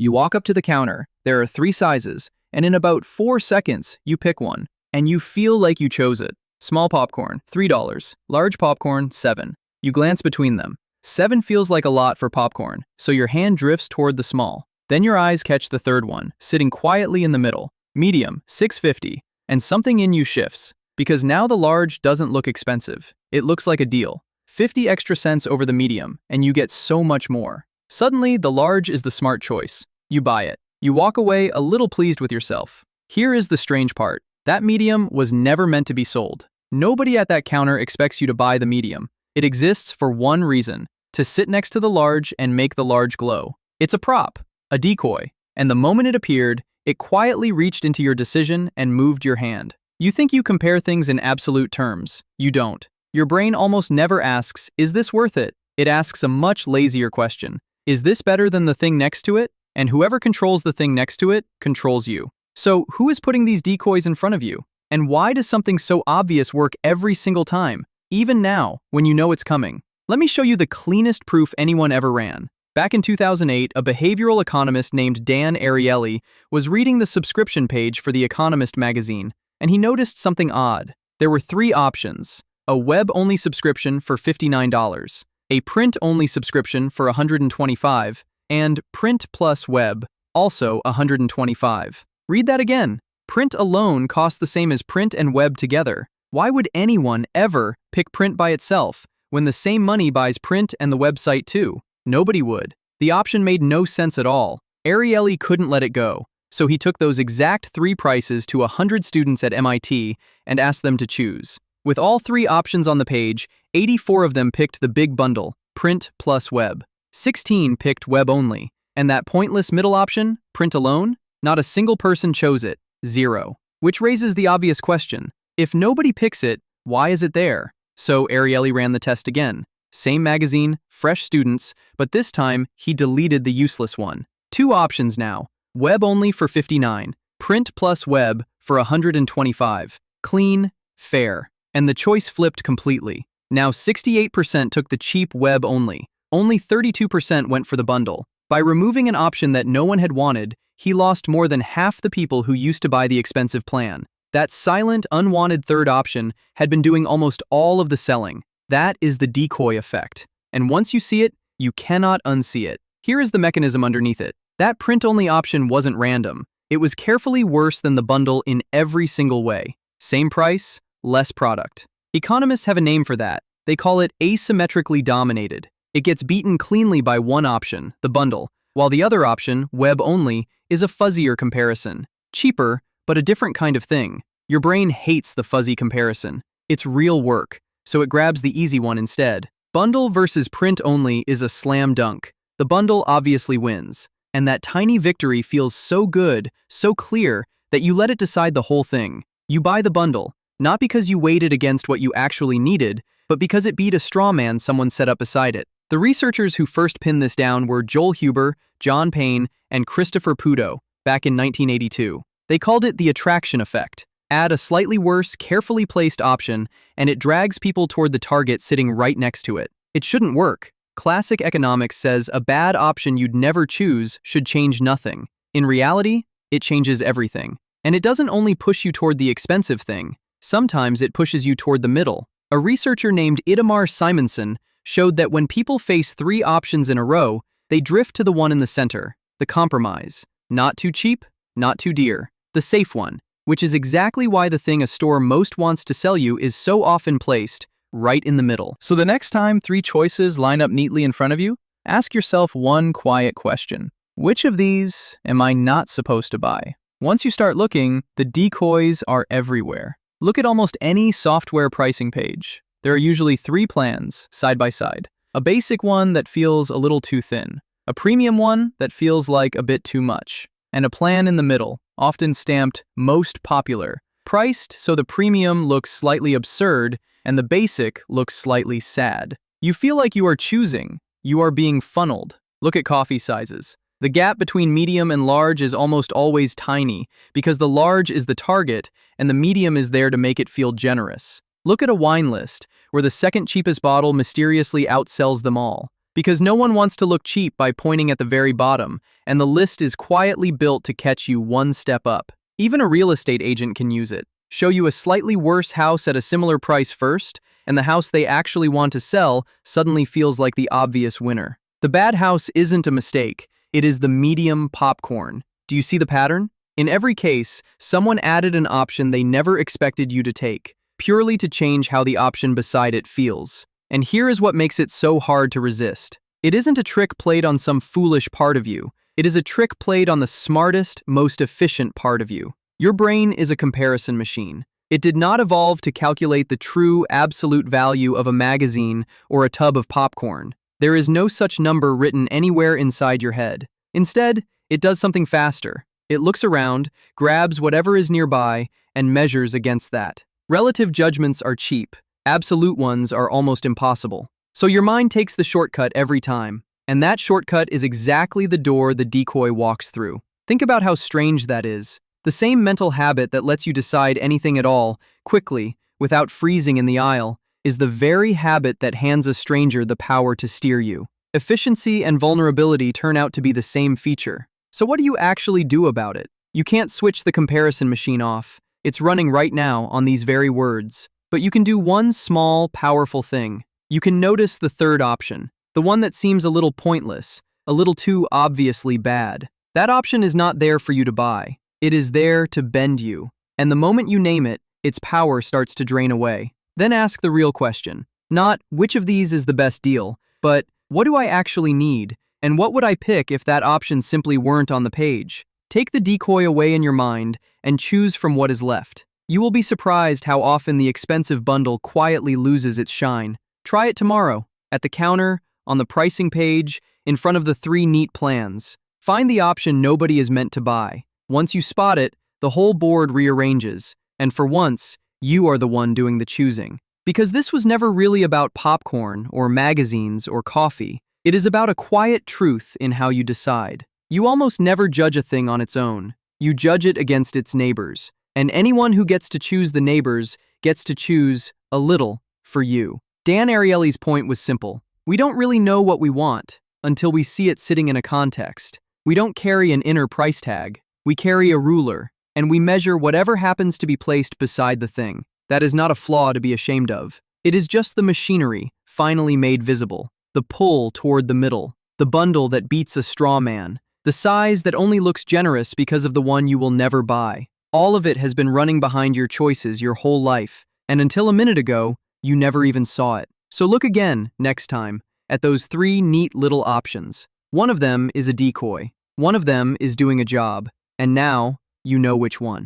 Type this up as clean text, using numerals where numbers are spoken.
You walk up to the counter, there are 3 sizes, and in about 4 seconds, you pick one, and you feel like you chose it. Small popcorn, $3. Large popcorn, $7. You glance between them. 7 feels like a lot for popcorn, so your hand drifts toward the small. Then your eyes catch the third one, sitting quietly in the middle. Medium, $6.50, and something in you shifts, because now the large doesn't look expensive. It looks like a deal. 50 extra cents over the medium, and you get so much more. Suddenly, the large is the smart choice. You buy it. You walk away a little pleased with yourself. Here is the strange part. That medium was never meant to be sold. Nobody at that counter expects you to buy the medium. It exists for one reason: to sit next to the large and make the large glow. It's a prop, a decoy, and the moment it appeared, it quietly reached into your decision and moved your hand. You think you compare things in absolute terms. You don't. Your brain almost never asks, is this worth it? It asks a much lazier question. Is this better than the thing next to it? And whoever controls the thing next to it controls you. So who is putting these decoys in front of you? And why does something so obvious work every single time, even now, when you know it's coming? Let me show you the cleanest proof anyone ever ran. Back in 2008, a behavioral economist named Dan Ariely was reading the subscription page for The Economist magazine, and he noticed something odd. There were 3 options: a web-only subscription for $59, a print-only subscription for $125, and print plus web, also $125. Read that again. Print alone costs the same as print and web together. Why would anyone ever pick print by itself when the same money buys print and the website too? Nobody would. The option made no sense at all. Ariely couldn't let it go, so he took those exact 3 prices to 100 students at MIT and asked them to choose. With all 3 options on the page, 84 of them picked the big bundle, print plus web. 16 picked web only, and that pointless middle option, print alone, not a single person chose it, 0. Which raises the obvious question: if nobody picks it, why is it there? So Ariely ran the test again. Same magazine, fresh students, but this time he deleted the useless one. 2 options now: web only for $59, print plus web for $125. Clean, fair. And the choice flipped completely. Now 68% took the cheap web only. Only 32% went for the bundle. By removing an option that no one had wanted, he lost more than half the people who used to buy the expensive plan. That silent, unwanted third option had been doing almost all of the selling. That is the decoy effect. And once you see it, you cannot unsee it. Here is the mechanism underneath it. That print-only option wasn't random. It was carefully worse than the bundle in every single way. Same price, less product. Economists have a name for that. They call it asymmetrically dominated. It gets beaten cleanly by one option, the bundle, while the other option, web only, is a fuzzier comparison. Cheaper, but a different kind of thing. Your brain hates the fuzzy comparison. It's real work, so it grabs the easy one instead. Bundle versus print only is a slam dunk. The bundle obviously wins, and that tiny victory feels so good, so clear, that you let it decide the whole thing. You buy the bundle, not because you weighed it against what you actually needed, but because it beat a straw man someone set up beside it. The researchers who first pinned this down were Joel Huber, John Payne, and Christopher Pudo, back in 1982. They called it the attraction effect. Add a slightly worse, carefully placed option, and it drags people toward the target sitting right next to it. It shouldn't work. Classic economics says a bad option you'd never choose should change nothing. In reality, it changes everything. And it doesn't only push you toward the expensive thing. Sometimes it pushes you toward the middle. A researcher named Itamar Simonson showed that when people face 3 options in a row, they drift to the one in the center, the compromise. Not too cheap, not too dear. The safe one, which is exactly why the thing a store most wants to sell you is so often placed right in the middle. So the next time 3 choices line up neatly in front of you, ask yourself one quiet question. Which of these am I not supposed to buy? Once you start looking, the decoys are everywhere. Look at almost any software pricing page. There are usually 3 plans, side by side. A basic one that feels a little too thin, a premium one that feels like a bit too much, and a plan in the middle, often stamped most popular, priced so the premium looks slightly absurd and the basic looks slightly sad. You feel like you are choosing, you are being funneled. Look at coffee sizes. The gap between medium and large is almost always tiny because the large is the target and the medium is there to make it feel generous. Look at a wine list where the second cheapest bottle mysteriously outsells them all Because no one wants to look cheap by pointing at the very bottom, and the list is quietly built to catch you one step up. Even a real estate agent can use it. Show you a slightly worse house at a similar price first, and the house they actually want to sell suddenly feels like the obvious winner. The bad house isn't a mistake, it is the medium popcorn. Do you see the pattern? In every case, someone added an option they never expected you to take, purely to change how the option beside it feels. And here is what makes it so hard to resist. It isn't a trick played on some foolish part of you. It is a trick played on the smartest, most efficient part of you. Your brain is a comparison machine. It did not evolve to calculate the true, absolute value of a magazine or a tub of popcorn. There is no such number written anywhere inside your head. Instead, it does something faster. It looks around, grabs whatever is nearby, and measures against that. Relative judgments are cheap. Absolute ones are almost impossible. So your mind takes the shortcut every time. And that shortcut is exactly the door the decoy walks through. Think about how strange that is. The same mental habit that lets you decide anything at all, quickly, without freezing in the aisle, is the very habit that hands a stranger the power to steer you. Efficiency and vulnerability turn out to be the same feature. So what do you actually do about it? You can't switch the comparison machine off. It's running right now on these very words. But you can do one small, powerful thing. You can notice the third option, the one that seems a little pointless, a little too obviously bad. That option is not there for you to buy. It is there to bend you. And the moment you name it, its power starts to drain away. Then ask the real question. Not, which of these is the best deal, but, what do I actually need? And what would I pick if that option simply weren't on the page? Take the decoy away in your mind and choose from what is left. You will be surprised how often the expensive bundle quietly loses its shine. Try it tomorrow, at the counter, on the pricing page, in front of the 3 neat plans. Find the option nobody is meant to buy. Once you spot it, the whole board rearranges, and for once, you are the one doing the choosing. Because this was never really about popcorn, or magazines, or coffee. It is about a quiet truth in how you decide. You almost never judge a thing on its own. You judge it against its neighbors. And anyone who gets to choose the neighbors gets to choose a little for you. Dan Ariely's point was simple. We don't really know what we want until we see it sitting in a context. We don't carry an inner price tag. We carry a ruler, and we measure whatever happens to be placed beside the thing. That is not a flaw to be ashamed of. It is just the machinery, finally made visible. The pull toward the middle. The bundle that beats a straw man. The size that only looks generous because of the one you will never buy. All of it has been running behind your choices your whole life, and until a minute ago, you never even saw it. So look again, next time, at those 3 neat little options. One of them is a decoy. One of them is doing a job. And now, you know which one.